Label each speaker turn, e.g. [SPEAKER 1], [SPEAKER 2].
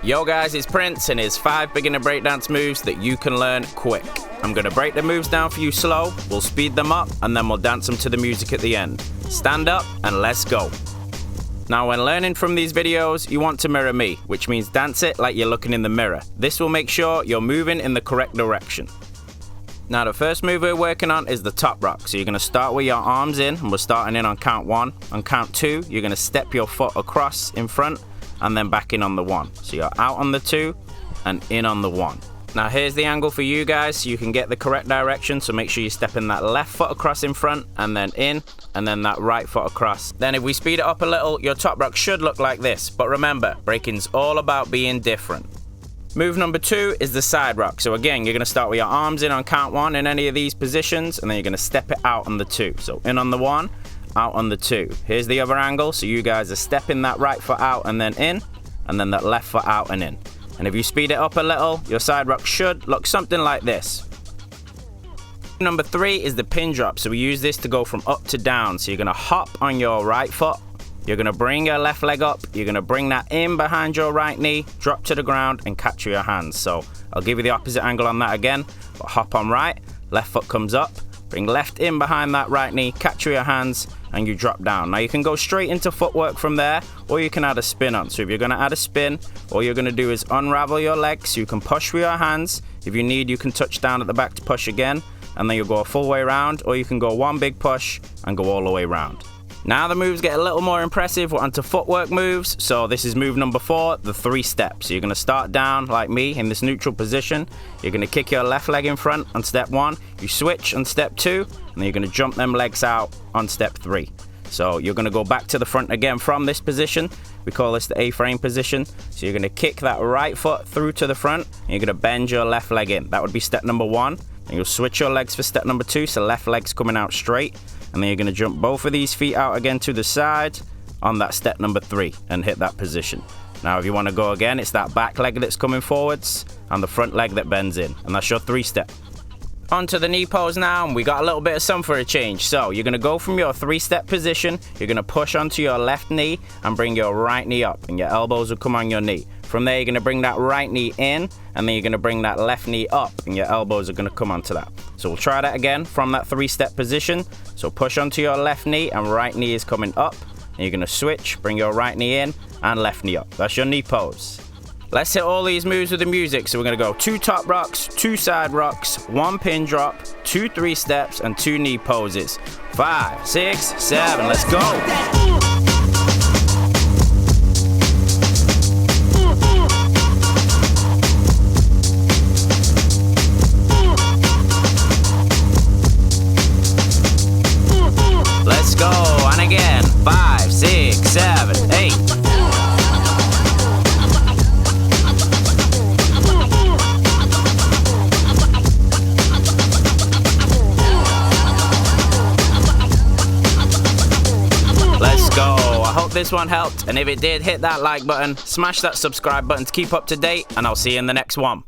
[SPEAKER 1] Yo guys, it's Prince and here's 5 beginner breakdance moves that you can learn quick. I'm going to break the moves down for you slow, we'll speed them up, and then we'll dance them to the music at the end. Stand up and let's go. Now when learning from these videos, you want to mirror me, which means dance it like you're looking in the mirror. This will make sure you're moving in the correct direction. Now the first move we're working on is the top rock. So you're going to start with your arms in, and we're starting in on count 1. On count 2, you're going to step your foot across in front, and then back in on the 1. So you're out on the 2 and in on the 1. Now here's the angle for you guys so you can get the correct direction. So make sure you step in that left foot across in front and then in, and then that right foot across. Then if we speed it up a little, your top rock should look like this. But remember, breaking's all about being different. Move number 2 is the side rock. So again, you're going to start with your arms in on count 1 in any of these positions, and then you're going to step it out on the 2. So in on the 1, out on the 2. Here's the other angle. So you guys are stepping that right foot out and then in, and then that left foot out and in. And if you speed it up a little, your side rock should look something like this. Number 3 is the pin drop. So we use this to go from up to down. So you're going to hop on your right foot. You're going to bring your left leg up. You're going to bring that in behind your right knee, drop to the ground and catch with your hands. So I'll give you the opposite angle on that again. But hop on right, left foot comes up. Bring left in behind that right knee, catch with your hands, and you drop down. Now you can go straight into footwork from there, or you can add a spin on. So if you're going to add a spin, all you're going to do is unravel your legs so you can push with your hands. If you need, you can touch down at the back to push again, and then you'll go a full way around, or you can go one big push and go all the way around. Now the moves get a little more impressive. We're onto footwork moves. So this is move number 4, the 3 steps. So you're going to start down like me in this neutral position. You're going to kick your left leg in front on step 1. You switch on step 2, and then you're going to jump them legs out on step 3. So you're going to go back to the front again from this position. We call this the A-frame position. So you're going to kick that right foot through to the front, and you're going to bend your left leg in. That would be step number 1. And you'll switch your legs for step number 2. So left leg's coming out straight. And then you're going to jump both of these feet out again to the side on that step number 3 and hit that position. Now if you want to go again, it's that back leg that's coming forwards and the front leg that bends in. And that's your 3 step. Onto the knee pose now, and we got a little bit of some for a change. So you're going to go from your 3-step position. You're going to push onto your left knee and bring your right knee up, and your elbows will come on your knee. From there, you're going to bring that right knee in, and then you're going to bring that left knee up, and your elbows are going to come onto that. So we'll try that again from that 3-step position. So push onto your left knee, and right knee is coming up. And you're going to switch, bring your right knee in, and left knee up. That's your knee pose. Let's hit all these moves with the music. So we're going to go 2 top rocks, 2 side rocks, 1 pin drop, 2 3-steps, and 2 knee poses. 5, 6, 7, let's go. Let's go, and again, 5, 6, 7, 8. Let's go. I hope this one helped, and if it did, hit that like button, smash that subscribe button to keep up to date, and I'll see you in the next one.